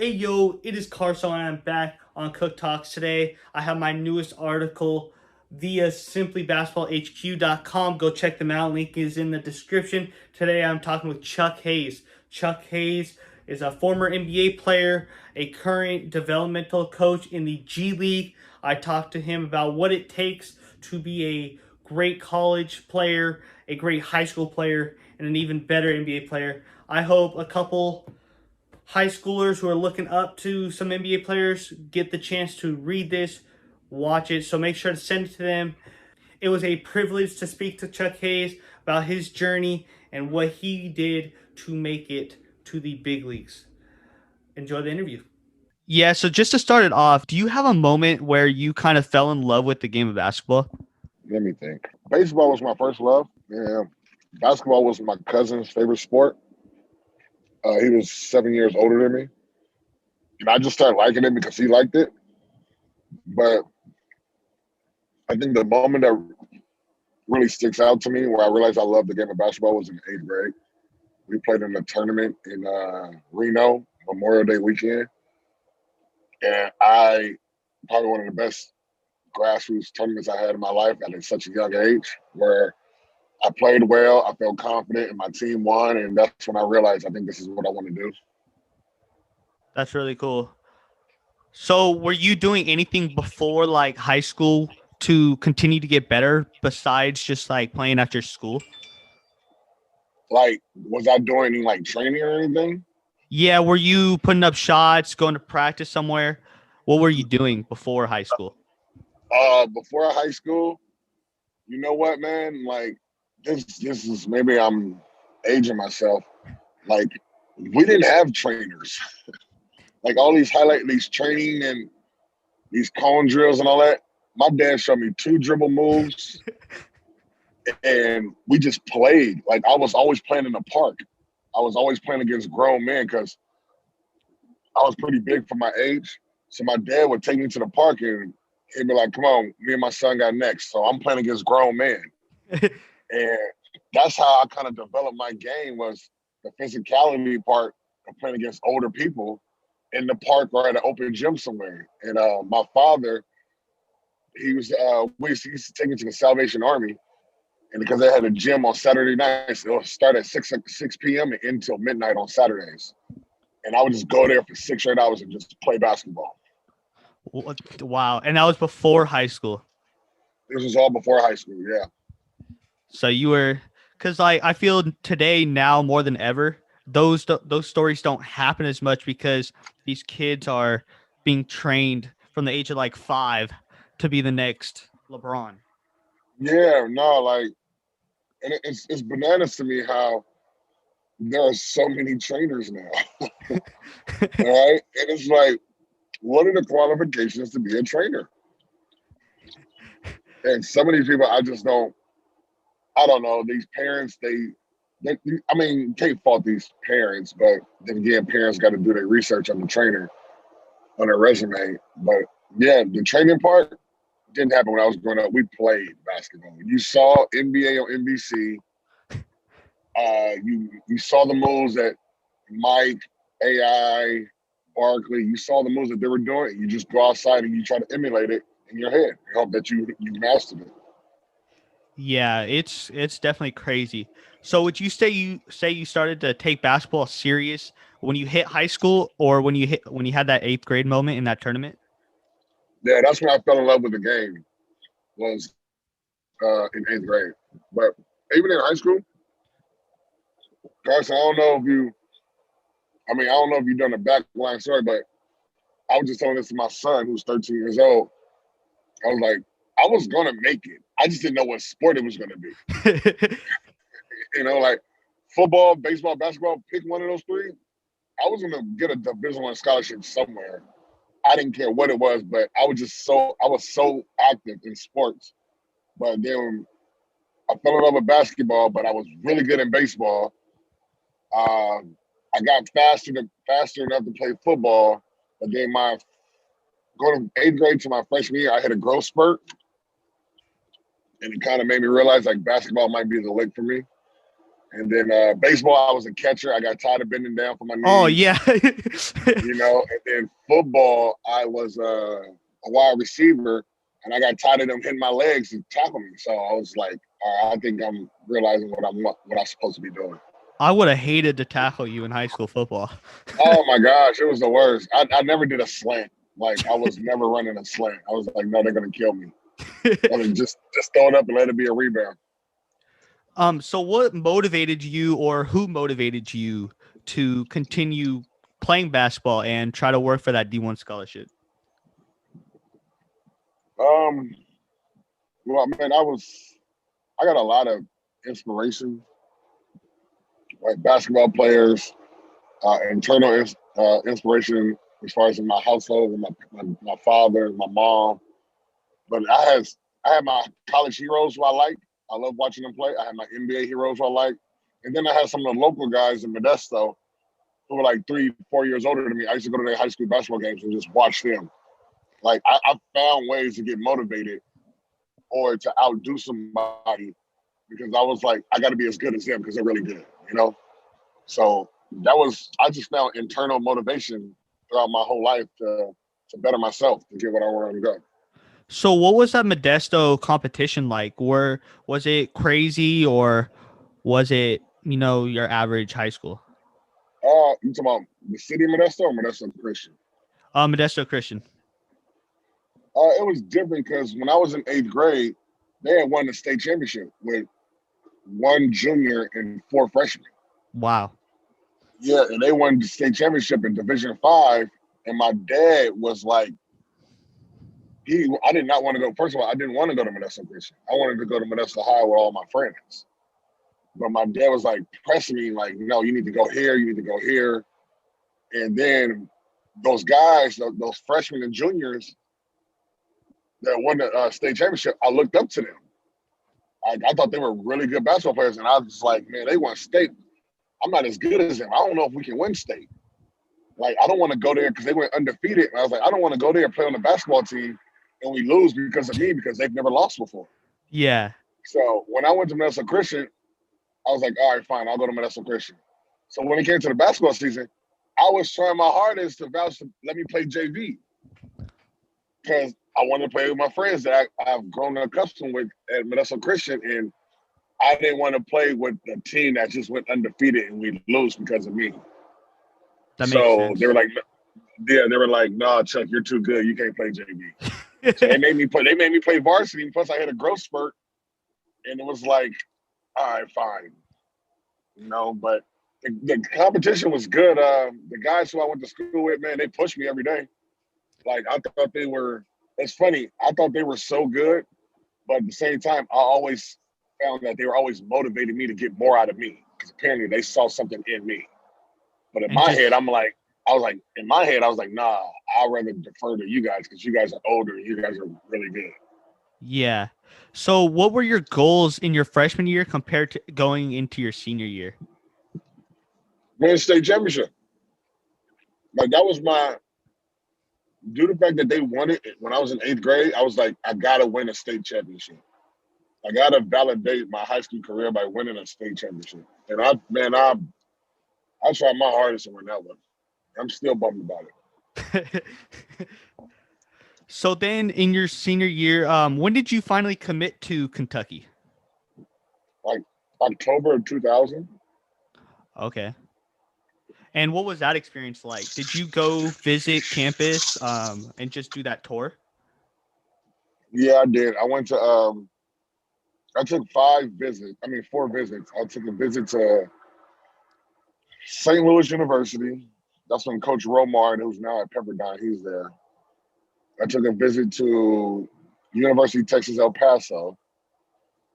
Hey yo, it is Carson and I'm back on Cook Talks today. I have my newest article via simplybasketballhq.com. Go check them out. Link is in the description. Today I'm talking with Chuck Hayes. Chuck Hayes is a former NBA player, a current developmental coach in the G League. I talked to him about what it takes to be a great college player, a great high school player, and an even better NBA player. I hope a couple high schoolers who are looking up to some NBA players get the chance to read this, watch it. So make sure to send it to them. It was a privilege to speak to Chuck Hayes about his journey and what he did to make it to the big leagues. Enjoy the interview. Yeah, so just to start it off, do you have a moment where you kind of fell in love with the game of basketball? Let me think. Baseball was my first love. Yeah, basketball was my cousin's favorite sport. He was 7 years older than me, and I just started liking it because he liked it. But I think the moment that really sticks out to me, where I realized I loved the game of basketball, was in eighth grade. We played in a tournament in Reno Memorial Day weekend, and I probably one of the best grassroots tournaments I had in my life at such a young age, where I played well. I felt confident, and my team won. And that's when I realized I think this is what I want to do. That's really cool. So, were you doing anything before like high school to continue to get better besides just like playing at your school? Like, was I doing any like training or anything? Yeah, were you putting up shots, going to practice somewhere? What were you doing before high school? Before high school, you know what, man? Like, this is maybe I'm aging myself. Like, we didn't have trainers. Like all these highlight, these training and these cone drills and all that. My dad showed me two dribble moves, and we just played. Like I was always playing in the park. I was always playing against grown men because I was pretty big for my age. So my dad would take me to the park and he'd be like, "Come on, me and my son got next." So I'm playing against grown men, and that's how I kind of developed my game was the physicality part of playing against older people in the park or at an open gym somewhere. And my father, he used to take me to the Salvation Army, and because they had a gym on Saturday nights, it would start at 6 p.m. and end till midnight on Saturdays. And I would just go there for 6 or 8 hours and just play basketball. Wow. And that was before high school. This was all before high school, yeah. So you were, because like I feel today now more than ever, those stories don't happen as much because these kids are being trained from the age of like 5 to be the next LeBron. Yeah, no, like, and it's bananas to me how there are so many trainers now. All right. And it's like, what are the qualifications to be a trainer? And some of these people, I don't know. These parents, I mean, you can't fault these parents, but then again, parents got to do their research on the trainer, on their resume. But yeah, the training part didn't happen when I was growing up. We played basketball. You saw NBA on NBC. You saw the moves that Mike, AI, Barkley. You saw the moves that they were doing. You just go outside and you try to emulate it in your head. Hope that you mastered it. Yeah, it's definitely crazy. So would you say you started to take basketball serious when you hit high school or when you had that eighth grade moment in that tournament? Yeah, that's when I fell in love with the game. Was in eighth grade, but even in high school, Carson, I don't know if you. I mean, I don't know if you've done a backline story, but I was just telling this to my son who's 13 years old. I was like, I was gonna make it. I just didn't know what sport it was gonna be. Like football, baseball, basketball. Pick one of those three. I was gonna get a Division One scholarship somewhere. I didn't care what it was, but I was so active in sports. But then I fell in love with basketball, but I was really good in baseball. I got faster enough to play football, but then my going to eighth grade to my freshman year, I hit a growth spurt, and it kind of made me realize like basketball might be the lick for me. And then baseball, I was a catcher. I got tired of bending down for my knees. Oh yeah. And then football, I was a wide receiver, and I got tired of them hitting my legs and tackling me. So I was like, all right, I think I'm realizing what I'm supposed to be doing. I would have hated to tackle you in high school football. Oh my gosh, it was the worst. I never did a slant. Like I was never running a slant. I was like, no, they're gonna kill me. I mean, just throw it up and let it be a rebound. So what motivated you, or who motivated you to continue playing basketball and try to work for that D1 scholarship? Well, man, I got a lot of inspiration, like basketball players, internal inspiration as far as in my household, with my father, my mom. But I had my college heroes who I like. I love watching them play. I had my NBA heroes who I like. And then I had some of the local guys in Modesto who were like 3-4 years older than me. I used to go to their high school basketball games and just watch them. Like I found ways to get motivated or to outdo somebody because I was like, I got to be as good as them because they're really good, So I just found internal motivation throughout my whole life to better myself, to get what I wanted to go. So what was that Modesto competition like? Was it crazy, or was it, your average high school? You talking about the city of Modesto or Modesto Christian? Modesto Christian. It was different because when I was in 8th grade, they had won the state championship with 1 junior and 4 freshmen. Wow. Yeah, and they won the state championship in Division 5, and my dad was like, I did not want to go. First of all, I didn't want to go to Modesto Christian. I wanted to go to Modesto High with all my friends. But my dad was like pressing me, like, no, you need to go here, you need to go here. And then those guys, those freshmen and juniors that won the state championship, I looked up to them. I thought they were really good basketball players, and I was like, man, they won state. I'm not as good as them. I don't know if we can win state. Like, I don't want to go there because they went undefeated. And I was like, I don't want to go there and play on the basketball team and we lose because of me, because they've never lost before. Yeah. So when I went to Modesto Christian, I was like, all right, fine, I'll go to Modesto Christian. So when it came to the basketball season, I was trying my hardest to vouch to let me play JV because I wanted to play with my friends that I've grown accustomed with at Modesto Christian, and I didn't want to play with a team that just went undefeated and we lose because of me. That makes sense. They were like, nah, Chuck, you're too good. You can't play JV. So they made me play varsity. Plus, I had a growth spurt, and it was like, all right, fine. But the competition was good. The guys who I went to school with, man, they pushed me every day. Like, I thought they were. It's funny. I thought they were so good, but at the same time, I always found that they were always motivating me to get more out of me because apparently they saw something in me. But in my head, I was like, nah, I'd rather defer to you guys because you guys are older and you guys are really good. Yeah. So what were your goals in your freshman year compared to going into your senior year? Win state championship. Like, that was due to the fact that they won it when I was in 8th grade, I was like, I got to win a state championship. I got to validate my high school career by winning a state championship. And I tried my hardest to win that one. I'm still bummed about it. So then in your senior year, when did you finally commit to Kentucky? Like October of 2000. Okay. And what was that experience like? Did you go visit campus and just do that tour? Yeah, I did. I went to I took 4 visits. I took a visit to St. Louis University. That's when Coach Romar, who's now at Pepperdine, he's there. I took a visit to University of Texas El Paso.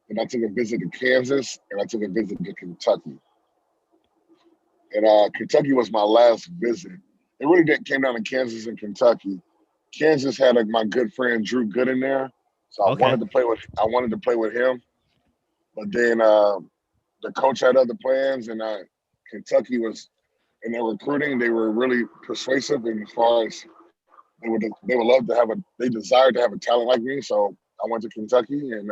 And I took a visit to Kansas, and I took a visit to Kentucky. And Kentucky was my last visit. It really came down to Kansas and Kentucky. Kansas had my good friend Drew Gooden there, so I wanted to play with him. But then the coach had other plans, and Kentucky was in their recruiting. They were really persuasive, and as far as they would love to they desired to have a talent like me. So I went to Kentucky, and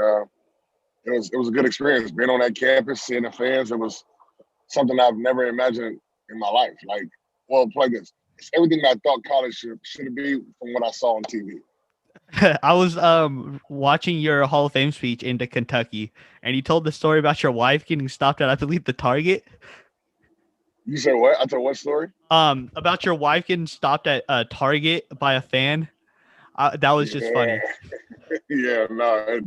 it was a good experience being on that campus, seeing the fans. It was something I've never imagined in my life. Like, well, play this. It's everything that I thought college should be from what I saw on TV. I was watching your Hall of Fame speech into Kentucky, and you told the story about your wife getting stopped at, I believe, the Target. You said what? I told what story? About your wife getting stopped at Target by a fan. That was just Yeah, funny. yeah. No,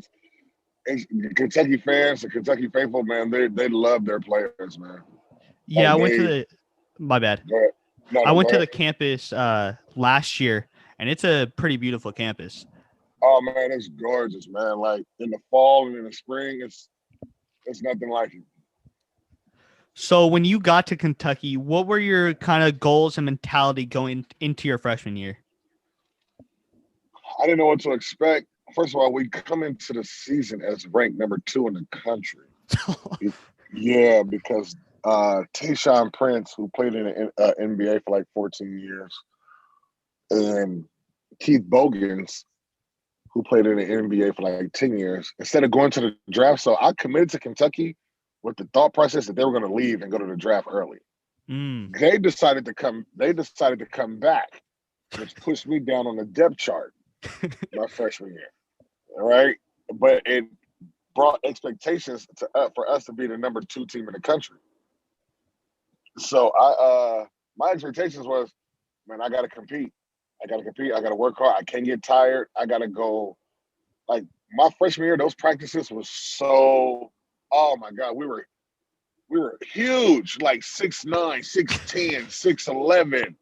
it's Kentucky fans, the Kentucky faithful, man. They love their players, man. Yeah, Like I went to they. the. My bad. Go ahead. No, I no, went go to the ahead. campus last year, and it's a pretty beautiful campus. Oh man, it's gorgeous, man. Like in the fall and in the spring, it's nothing like it. So when you got to Kentucky, what were your kind of goals and mentality going into your freshman year? I didn't know what to expect. First of all, we come into the season as ranked number 2 in the country. Yeah, because Tayshaun Prince, who played in the NBA for like 14 years, and Keith Bogans, who played in the NBA for like 10 years, instead of going to the draft. So I committed to Kentucky with the thought process that they were going to leave and go to the draft early. Mm. They decided to come. They decided to come back, which pushed me down on the depth chart my freshman year. All right, but it brought expectations for us to be the number 2 team in the country. So my expectations was, man, I got to compete. I got to compete. I got to work hard. I can't get tired. I got to go. Like my freshman year, those practices was so. Oh my God, we were huge, like 6'9", 6'10", 6'11".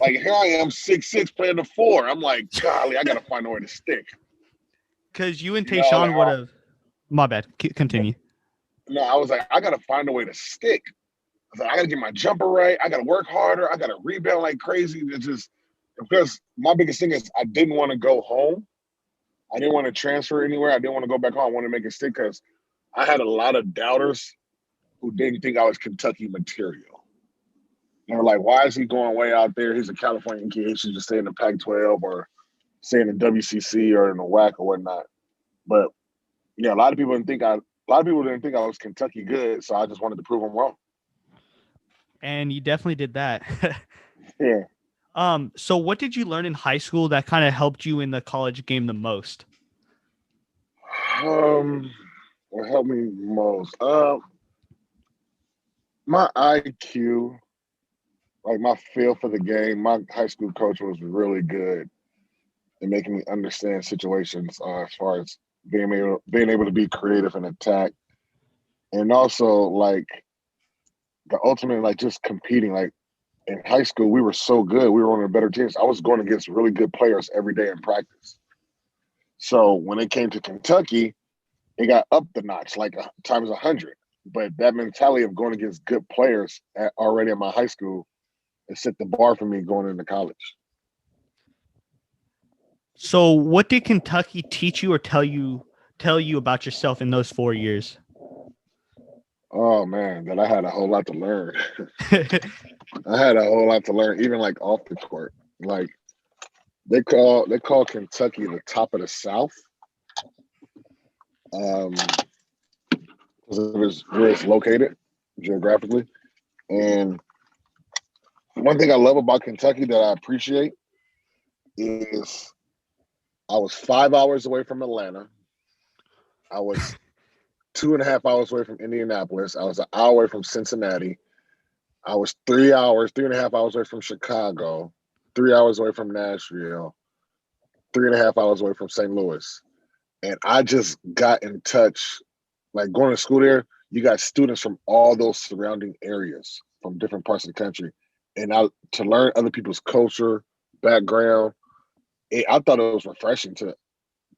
Like here I am, 6'6", playing the 4. I'm like, golly, I gotta find a way to stick. Because you and You know, like Tayshaun would have. My bad. Continue. no, I was like, I gotta find a way to stick. I was like, I gotta get my jumper right. I gotta work harder. I gotta rebound like crazy. It's just because my biggest thing is I didn't want to go home. I didn't want to transfer anywhere. I didn't want to go back home. I wanted to make it stick because I had a lot of doubters who didn't think I was Kentucky material. They were like, why is he going way out there? He's a California kid. He should just stay in the Pac-12 or stay in the WCC or in the WAC or whatnot. But yeah, a lot of people didn't think I was Kentucky good, so I just wanted to prove them wrong. And you definitely did that. Yeah. So what did you learn in high school that kind of helped you in the college game the most? What helped me most? My IQ, like my feel for the game. My high school coach was really good in making me understand situations as far as being able to be creative and attack, and also like the ultimate, like just competing. Like in high school, we were so good. We were one of the better teams. I was going against really good players every day in practice. So when it came to Kentucky, it got up the notch, like times 100. But that mentality of going against good players already in my high school, it set the bar for me going into college. So what did Kentucky teach you or tell you about yourself in those 4 years? Oh man, that I had a whole lot to learn. I had a whole lot to learn, even like off the court. Like they call Kentucky the top of the South. Because of where it's located geographically. And one thing I love about Kentucky that I appreciate is I was 5 hours away from Atlanta. I was 2.5 hours away from Indianapolis. I was an hour away from Cincinnati. I was 3.5 hours away from Chicago, 3 hours away from Nashville, 3.5 hours away from St. Louis. And I just got in touch, like going to school there, you got students from all those surrounding areas from different parts of the country. And to learn other people's culture, background, I thought it was refreshing I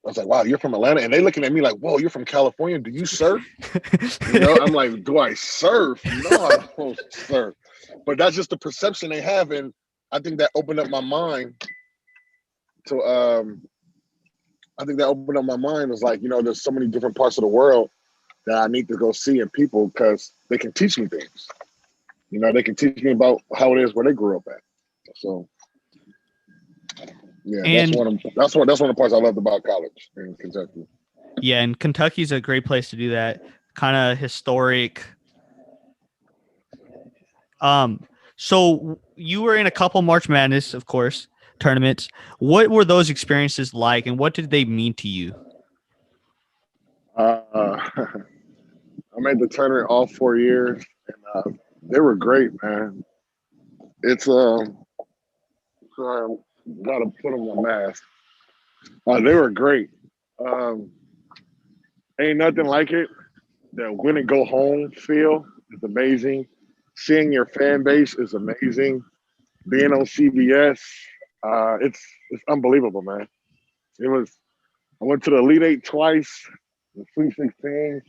was like, wow, you're from Atlanta? And they looking at me like, whoa, you're from California? Do you surf? I'm like, do I surf? No, I don't surf. But that's just the perception they have. And I think that opened up my mind to, was like, there's so many different parts of the world that I need to go see in people because they can teach me things. They can teach me about how it is where they grew up at. So, yeah, And that's one of the parts I loved about college in Kentucky. yeah, and Kentucky's a great place to do that. Kind of historic. So you were in a couple March Madness, of course, tournaments. What were those experiences like, and what did they mean to you? I made the tournament all 4 years, and they were great, man. It's gotta put on my mask. They were great. Um, ain't nothing like it. The win and go home feel is amazing. Seeing your fan base is amazing. Being on CBS, it's unbelievable, man. It was. I went to the Elite Eight twice, the Sweet 16,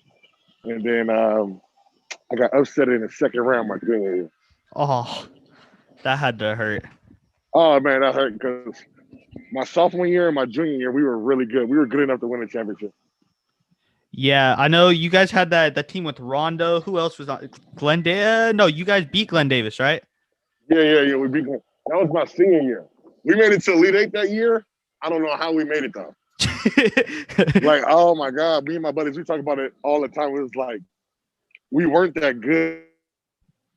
and then I got upset in the second round my junior year. Oh, that had to hurt. Oh man, that hurt because my sophomore year and my junior year we were really good. We were good enough to win the championship. Yeah, I know you guys had that team with Rondo. Who else was on? Glenn Davis? No, you guys beat Glenn Davis, right? Yeah. We beat them. That was my senior year. We made it to Elite Eight that year. I don't know how we made it though. Like, oh my God, me and my buddies, we talk about it all the time. It was like we weren't that good.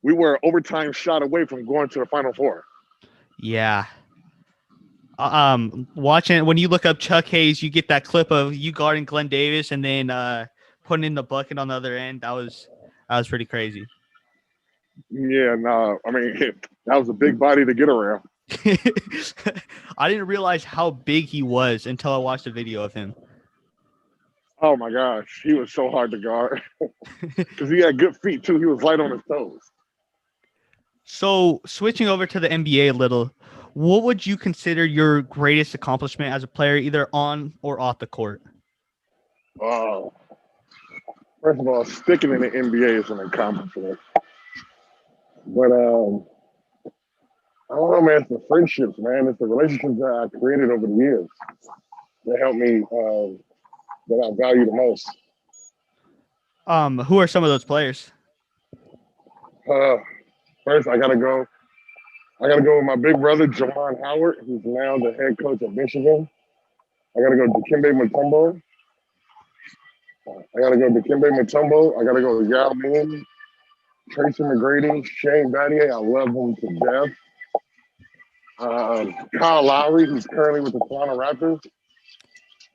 We were overtime shot away from going to the Final Four. Yeah. Watching when you look up Chuck Hayes, you get that clip of you guarding Glenn Davis and then putting in the bucket on the other end. That was pretty crazy. Yeah, no, I mean that was a big body to get around. I didn't realize how big he was until I watched a video of him. Oh my gosh, he was so hard to guard because he had good feet too. He was light on his toes. So switching over to the NBA a little, what would you consider your greatest accomplishment as a player, either on or off the court? Oh, first of all, sticking in the NBA is an accomplishment. But I don't know, man. It's the friendships, man. It's the relationships that I created over the years that helped me that I value the most. Who are some of those players? Uh, First, I gotta go. I gotta go with my big brother, Jawan Howard, who's now the head coach of Michigan. I gotta go Dikembe Mutombo. I gotta go Dikembe Mutombo. I gotta go Yao Ming, Tracy McGrady, Shane Battier. I love him to death. Kyle Lowry, who's currently with the Toronto Raptors.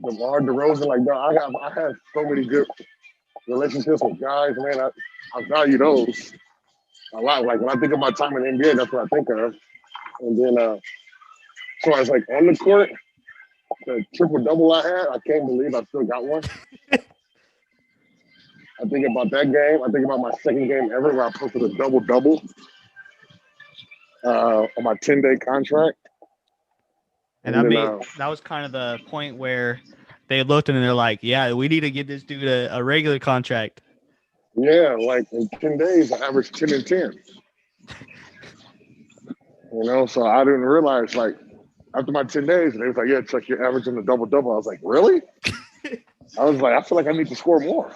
DeMar DeRozan, like, I have so many good relationships with guys, man. I value those a lot. Like when I think of my time in the NBA, that's what I think of. And then, so I was like on the court, the triple double I had, I can't believe I still got one. I think about that game. I think about my second game ever where I posted a double double on my 10-day contract. And that was kind of the point where they looked and they're like, yeah, we need to give this dude a regular contract. Yeah, like in 10 days, I averaged 10 and 10. So I didn't realize, like, after my 10 days, and they was like, yeah, Chuck, you're averaging a double-double. I was like, really? I was like, I feel like I need to score more.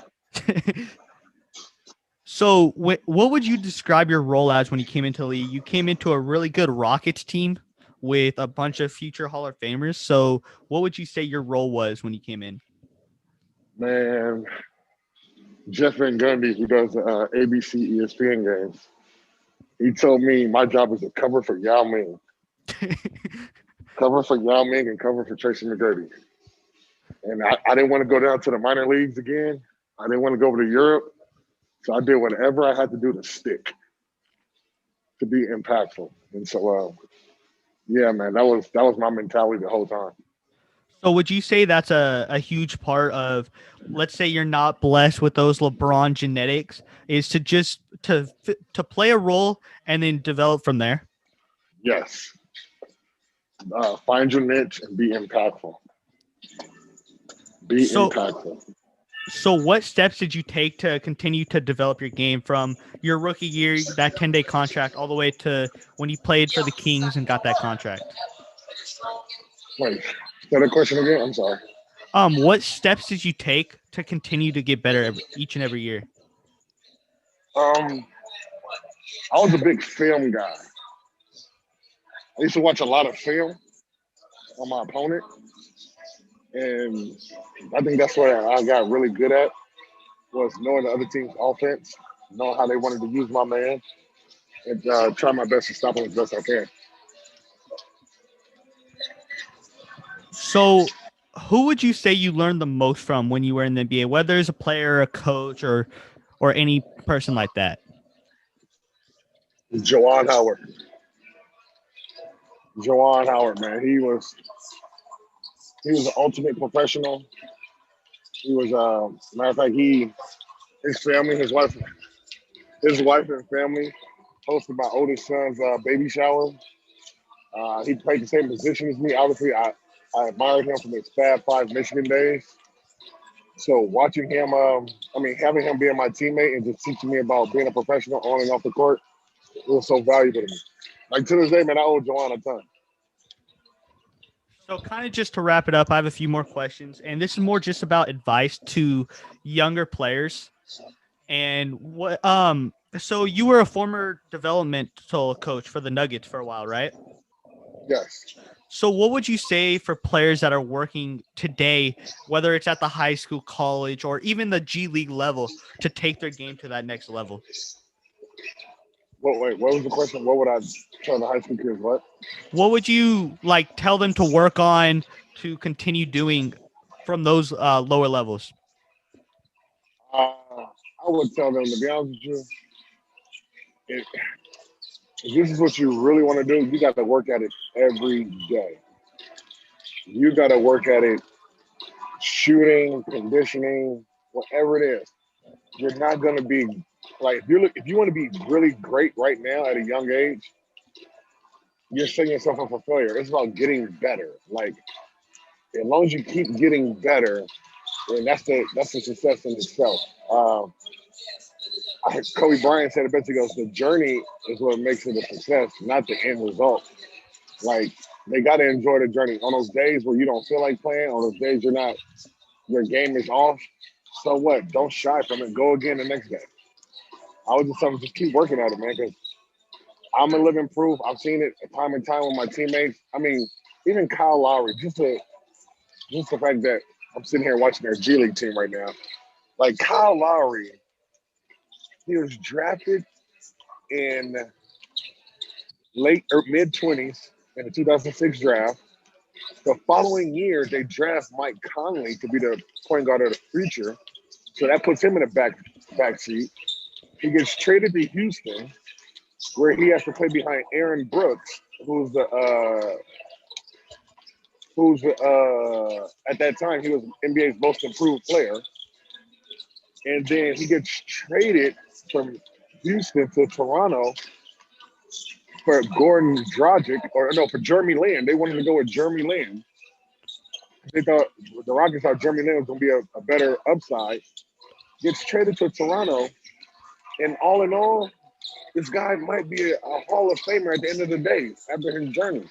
So what would you describe your role as when you came into the league? You came into a really good Rockets team with a bunch of future Hall of Famers. So what would you say your role was when you came in? Man, Jeff Van Gundy, who does ABC ESPN games, he told me my job is to cover for Yao Ming. Cover for Yao Ming and cover for Tracy McGrady. And I didn't want to go down to the minor leagues again. I didn't want to go over to Europe. So I did whatever I had to do to stick, to be impactful. And so, yeah, man, that was my mentality the whole time. So would you say that's a huge part of, let's say you're not blessed with those LeBron genetics, is to just to play a role and then develop from there? Yes. Find your niche and be impactful. Be impactful. So what steps did you take to continue to develop your game from your rookie year, that 10-day contract, all the way to when you played for the Kings and got that contract? Wait, say that question again? I'm sorry. What steps did you take to continue to get better each and every year? I was a big film guy. I used to watch a lot of film on my opponent. And I think that's what I got really good at, was knowing the other team's offense, knowing how they wanted to use my man. and try my best to stop him as best I can. So, who would you say you learned the most from when you were in the NBA, whether it's a player, a coach, or any person like that? Jawan Howard. Jawan Howard, man. He was an ultimate professional. He was matter of fact, his family, his wife and family hosted my oldest son's baby shower. He played the same position as me. Obviously, I admired him from his Fab Five Michigan days. So watching him, having him being my teammate and just teaching me about being a professional on and off the court, it was so valuable to me. Like to this day, man, I owe Jawan a ton. So, kind of just to wrap it up, I have a few more questions, and this is more just about advice to younger players. And so you were a former developmental coach for the Nuggets for a while, right? Yes. So, what would you say for players that are working today, whether it's at the high school, college, or even the G League level, to take their game to that next level? Wait, what was the question? What would I tell the high school kids? What? What would you like tell them to work on to continue doing from those lower levels? I would tell them, to be honest with you, if, if this is what you really want to do, you got to work at it every day. You got to work at it, shooting, conditioning, whatever it is. You're not going to be like if you want to be really great right now at a young age, you're setting yourself up for failure. It's about getting better. Like as long as you keep getting better, then that's the success in itself. I heard Kobe Bryant said it best. He goes, "The journey is what makes it a success, not the end result." Like they got to enjoy the journey. On those days where you don't feel like playing, on those days your game is off. So what? Don't shy from it. Go again the next day. I was just telling them, just keep working at it, man. Because I'm a living proof. I've seen it time and time with my teammates. I mean, even Kyle Lowry. Just the fact that I'm sitting here watching their G League team right now. Like Kyle Lowry, he was drafted in late or mid 20s in the 2006 draft. The following year, they draft Mike Conley to be the point guard of the future. So that puts him in the back seat. He gets traded to Houston, where he has to play behind Aaron Brooks, who's at that time he was NBA's most improved player. And then he gets traded from Houston to Toronto for Gordon Dragic, for Jeremy Lin. They wanted to go with Jeremy Lin. They thought the Rockets thought Jeremy Lin was going to be a better upside. Gets traded to Toronto, and all in all, this guy might be a Hall of Famer at the end of the day after his journey.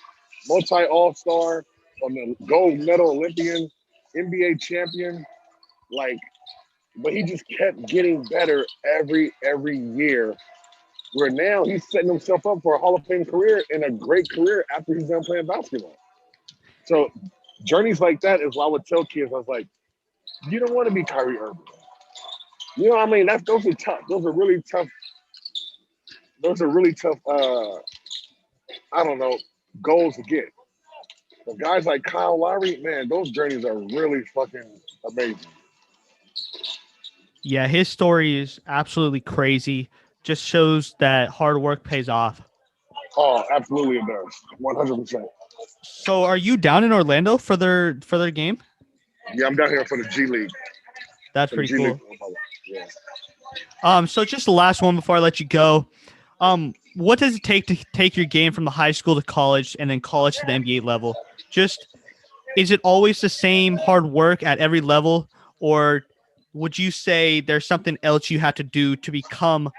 Multi All-Star, on the gold medal Olympian, NBA champion, but he just kept getting better every year. Where now he's setting himself up for a Hall of Fame career and a great career after he's done playing basketball. So journeys like that is what I would tell kids. I was like, you don't want to be Kyrie Irving. You know what I mean? Those are tough. Those are really tough. I don't know, goals to get. But guys like Kyle Lowry, man, those journeys are really fucking amazing. Yeah, his story is absolutely crazy. Just shows that hard work pays off. Oh, absolutely it does. 100%. So, are you down in Orlando for their game? Yeah, I'm down here for the G League. That's pretty cool. Yeah. So just the last one before I let you go. What does it take to take your game from the high school to college and then college to the NBA level? Just is it always the same hard work at every level, or would you say there's something else you have to do to become,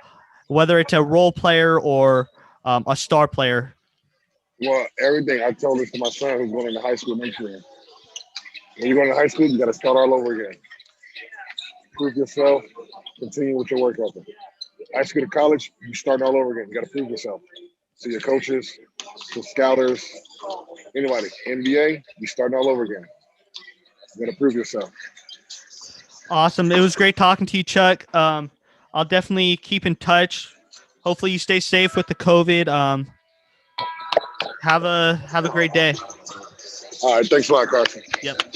whether it's a role player or a star player? Well, everything. I told this to my son who's going into high school next year. When you go into high school, you got to start all over again. Prove yourself. Continue with your work ethic. High school to college, you start all over again. You got to prove yourself to your coaches, to scouters, anybody. NBA, you starting all over again. You got to prove yourself. Awesome. It was great talking to you, Chuck. I'll definitely keep in touch. Hopefully you stay safe with the COVID. Have a great day. All right, thanks a lot, Carson. Yep.